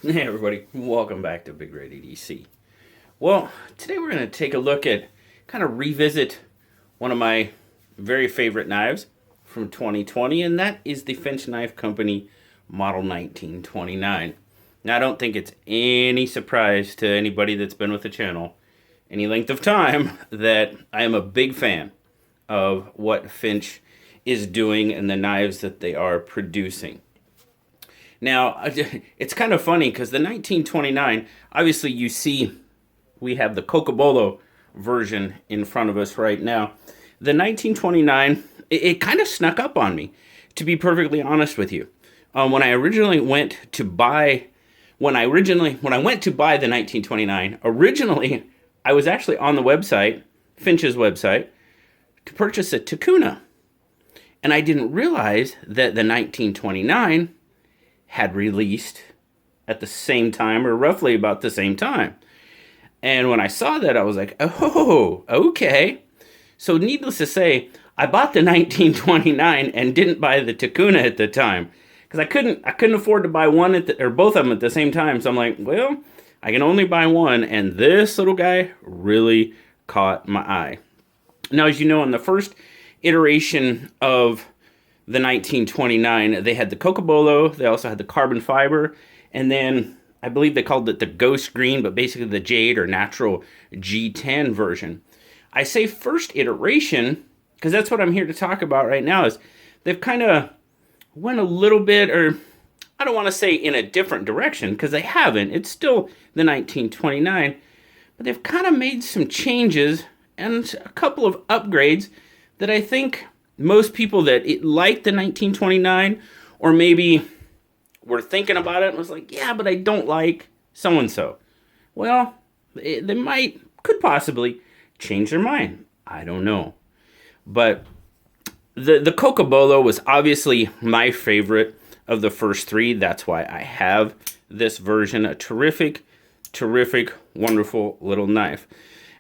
Hey everybody, welcome back to BigRedEDC. Well, today we're going to take a look at, kind of revisit one of my very favorite knives from 2020, and that is the Finch Knife Company Model 1929. Now, I don't think it's any surprise to anybody that's been with the channel any length of time that I am a big fan of what Finch is doing and the knives that they are producing. Now, it's kind of funny because the 1929, obviously you see we have the Cocobolo version in front of us right now. The 1929, it kind of snuck up on me, to be perfectly honest with you. When I went to buy the 1929, originally I was actually on the website, Finch's website, to purchase a Takuna. And I didn't realize that the 1929 had released at the same time, or roughly about the same time. And when I saw that, I was like, oh, okay. So needless to say, I bought the 1929 and didn't buy the Takuna at the time because I couldn't afford to buy one or both of them at the same time. So I'm like, well, I can only buy one, and this little guy really caught my eye. Now, as you know, in the first iteration of the 1929, they had the Cocobolo, they also had the carbon fiber, and then I believe they called it the ghost green, but basically the jade or natural G10 version. I say first iteration because that's what I'm here to talk about right now. Is they've kind of went a little bit, or I don't want to say in a different direction because they haven't. It's still the 1929, but they've kind of made some changes and a couple of upgrades that I think most people that liked the 1929, or maybe were thinking about it and was like, yeah, but I don't like so-and-so. Well, they could possibly change their mind. I don't know. But the Cocobolo was obviously my favorite of the first three. That's why I have this version. A terrific, wonderful little knife.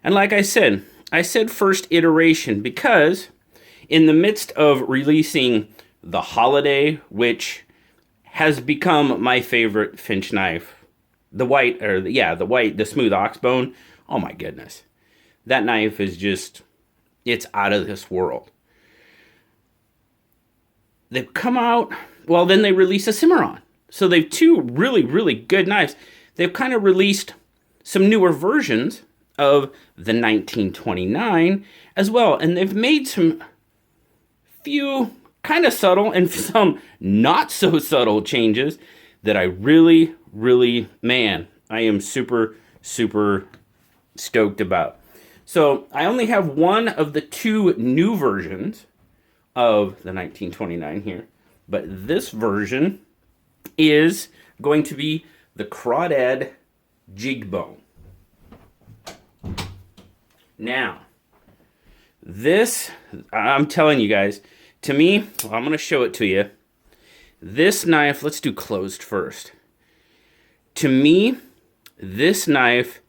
And like I said first iteration because in the midst of releasing the Holiday, which has become my favorite Finch knife, the smooth oxbone. Oh my goodness. That knife is just, it's out of this world. They've come out, well, then they release a Cimarron. So they've two really good knives. They've kind of released some newer versions of the 1929 as well. And they've made some few kind of subtle and some not so subtle changes that I really, man, I am super stoked about. So I only have one of the two new versions of the 1929 here, but this version is going to be the Crawdad Jig Bone. Now, this, I'm telling you guys, to me, I'm going to show it to you. This knife, let's do closed first. To me, this knife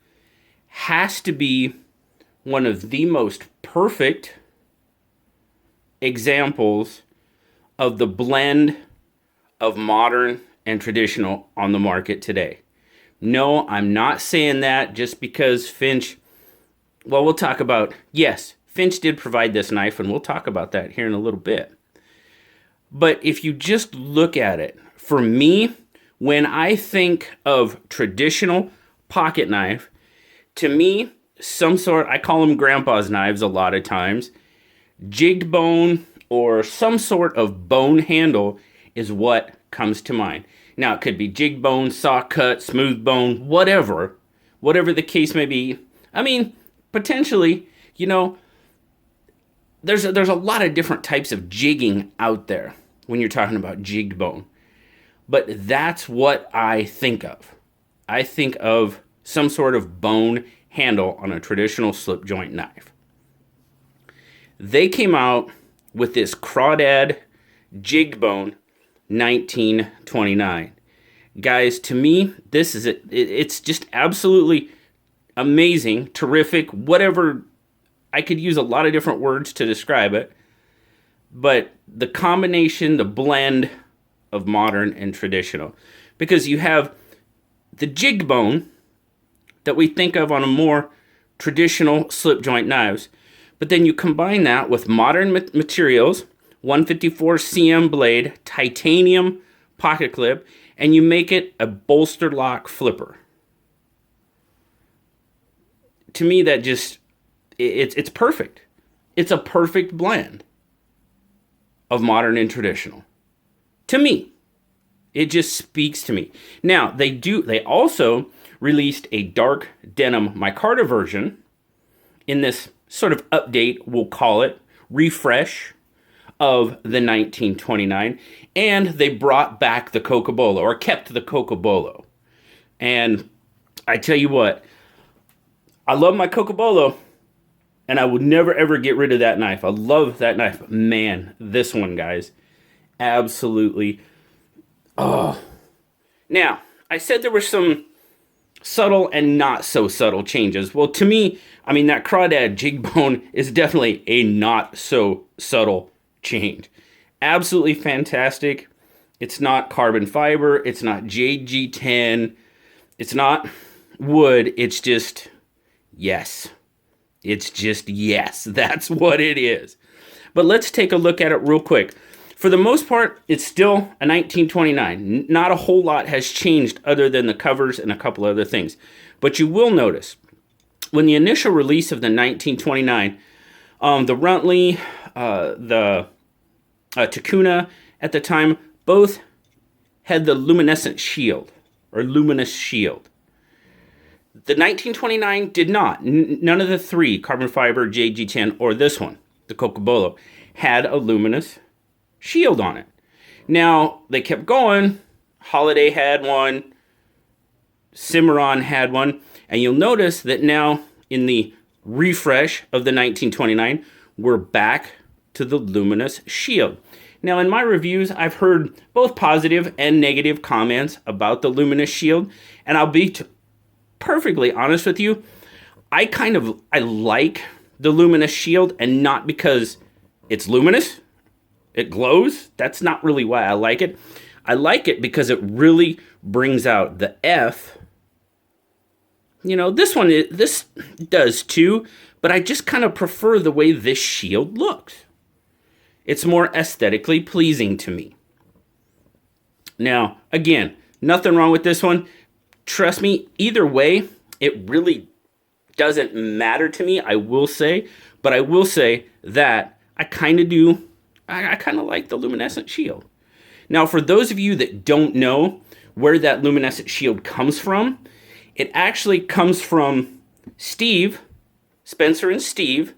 has to be one of the most perfect examples of the blend of modern and traditional on the market today. No, I'm not saying that just because Finch, well, we'll talk about, yes, Finch did provide this knife, and we'll talk about that here in a little bit. But if you just look at it, for me, when I think of traditional pocket knife, to me, I call them grandpa's knives a lot of times, jigged bone or some sort of bone handle is what comes to mind. Now, it could be jigged bone, saw cut, smooth bone, whatever the case may be. I mean, potentially, there's a lot of different types of jigging out there when you're talking about jigged bone. But that's what I think of. I think of some sort of bone handle on a traditional slip joint knife. They came out with this Crawdad Jigged Bone 1929. Guys, to me, this is it. It's just absolutely amazing, terrific, whatever. I could use a lot of different words to describe it, but the combination, the blend of modern and traditional, because you have the jig bone that we think of on a more traditional slip joint knives. But then you combine that with modern materials, 154 cm blade, titanium pocket clip, and you make it a bolster lock flipper. To me, that just, it's perfect. It's a perfect blend of modern and traditional. To me, it just speaks to me. Now, they also released a dark denim micarta version in this sort of update, we'll call it, refresh of the 1929, and they brought back the Cocobolo, or kept the Cocobolo. And I tell you what, I love my Cocobolo, and I would never ever get rid of that knife. I love that knife. Man, this one, guys, absolutely. Oh. Now, I said there were some subtle and not so subtle changes. Well, to me, I mean, that crawdad jig bone is definitely a not so subtle change. Absolutely fantastic. It's not carbon fiber. It's not JG10. It's not wood. It's just yes. It's just yes. That's what it is. But let's take a look at it real quick. For the most part, it's still a 1929. Not a whole lot has changed other than the covers and a couple other things. But you will notice, when the initial release of the 1929, the Runtley, the Takuna at the time, both had the luminescent shield, or luminous shield. The 1929 did not. None of the three, carbon fiber, JG10, or this one, the Cocobolo, had a luminous shield on it. Now, they kept going. Holiday had one. Cimarron had one. And you'll notice that now, in the refresh of the 1929, we're back to the luminous shield. Now, in my reviews, I've heard both positive and negative comments about the luminous shield. And I'll be perfectly honest with you, I like the luminous shield, and not because it's luminous. It glows. That's not really why I like it. I like it because it really brings out the F. You know, this does too, but I just kind of prefer the way this shield looks. It's more aesthetically pleasing to me. Now, again, nothing wrong with this one. Trust me, either way, it really doesn't matter to me, I will say. But I will say that I kind of like the luminescent shield. Now, for those of you that don't know where that luminescent shield comes from, it actually comes from Spencer and Steve,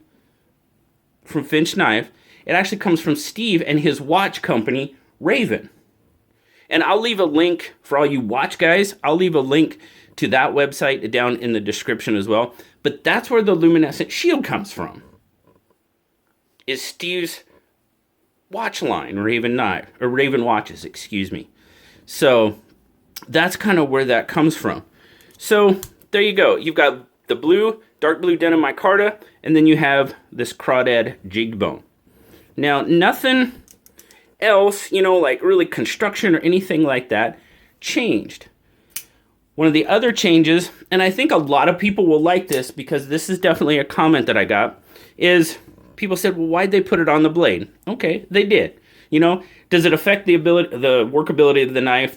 from Finch Knife. It actually comes from Steve and his watch company, Raven. And I'll leave a link for all you watch guys. I'll leave a link to that website down in the description as well. But that's where the luminescent shield comes from, is Steve's watch line, Raven Knife, or Raven Watches, excuse me. So that's kind of where that comes from. So there you go. You've got the blue, dark blue denim micarta, and then you have this crawdad jig bone. Now, nothing else, like really construction or anything like that, changed. One of the other changes, and I think a lot of people will like this because this is definitely a comment that I got, is people said, well, why'd they put it on the blade? Okay, they did. Does it affect the workability of the knife,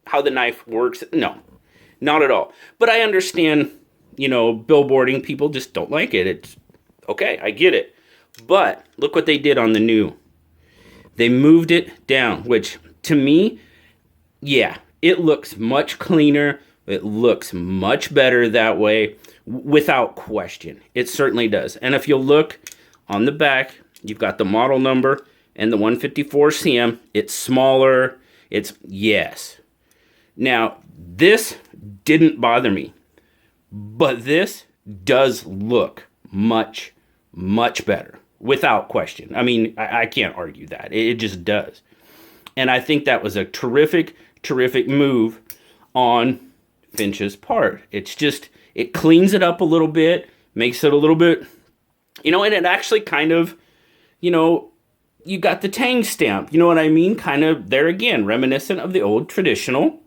how the knife works? No, not at all. But I understand, billboarding, people just don't like it. It's okay, I get it. But look what they did on the new. They moved it down, which to me, yeah, it looks much cleaner. It looks much better that way, without question. It certainly does. And if you'll look on the back, you've got the model number and the 154 cm. It's smaller. Yes. Now, this didn't bother me, but this does look much, much better, without question. I mean, I can't argue that. It just does. And I think that was a terrific, terrific move on Finch's part. It cleans it up a little bit, makes it a little bit, and it actually kind of, you got the Tang stamp, you know what I mean? Kind of there again, reminiscent of the old traditional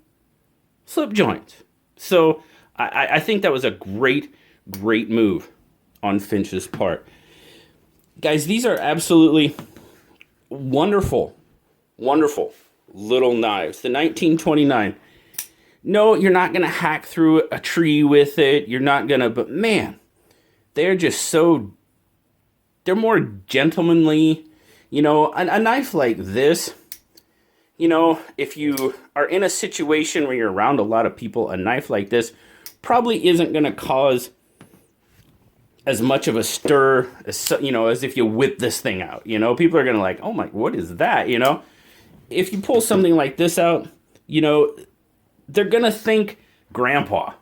slip joints. So I think that was a great move on Finch's part. Guys, these are absolutely wonderful little knives. The 1929. No, you're not going to hack through a tree with it. You're not going to, but man, they're just so, they're more gentlemanly. You know, a knife like this, you know, if you are in a situation where you're around a lot of people, a knife like this probably isn't going to cause as much of a stir as, you know, as if you whip this thing out. You know, people are going to like, oh my, what is that? You know, if you pull something like this out, you know, they're going to think grandpa.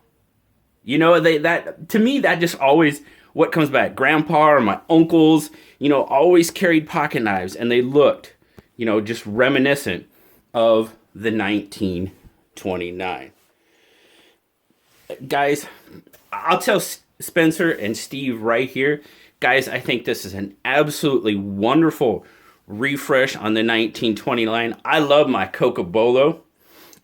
You know, that to me, that just always what comes back. Grandpa or my uncles, you know, always carried pocket knives, and they looked, you know, just reminiscent of the 1929. Guys, I'll tell Spencer and Steve right here, guys, I think this is an absolutely wonderful refresh on the 1929. I love my Cocobolo,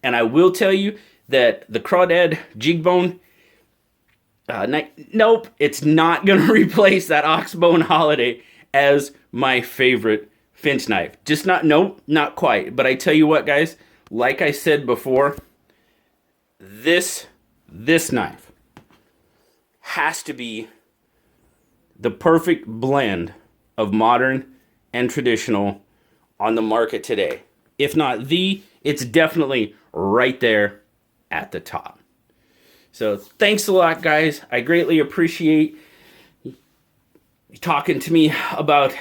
and I will tell you that the Crawdad Jigbone, nope, it's not going to replace that Oxbone Holiday as my favorite Finch knife. Just not, nope, not quite. But I tell you what, guys, like I said before, this knife has to be the perfect blend of modern and traditional on the market today. If not it's definitely right there at the top. So thanks a lot, guys. I greatly appreciate you talking to me about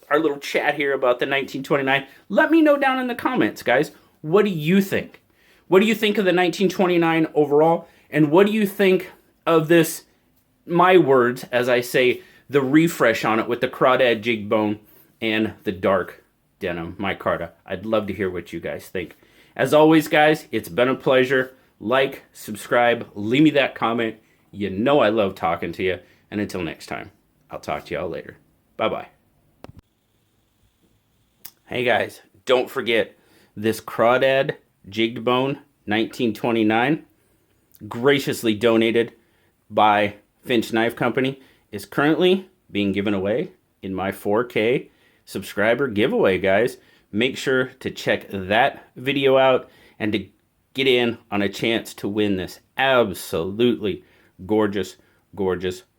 our little chat here about the 1929. Let me know down in the comments, guys. What do you think? What do you think of the 1929 overall? And what do you think of this, my words, as I say, the refresh on it with the Crawdad Jigbone and the dark denim micarta? I'd love to hear what you guys think. As always, guys, it's been a pleasure. Like, subscribe, leave me that comment. You know I love talking to you. And until next time, I'll talk to y'all later. Bye-bye. Hey, guys, don't forget this Crawdad Jigbone 1929, graciously donated by Finch Knife Company, is currently being given away in my 4K subscriber giveaway, guys. Make sure to check that video out and to get in on a chance to win this absolutely gorgeous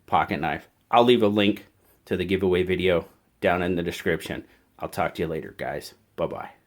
pocket knife. I'll leave a link to the giveaway video down in the description. I'll talk to you later, guys. Bye-bye.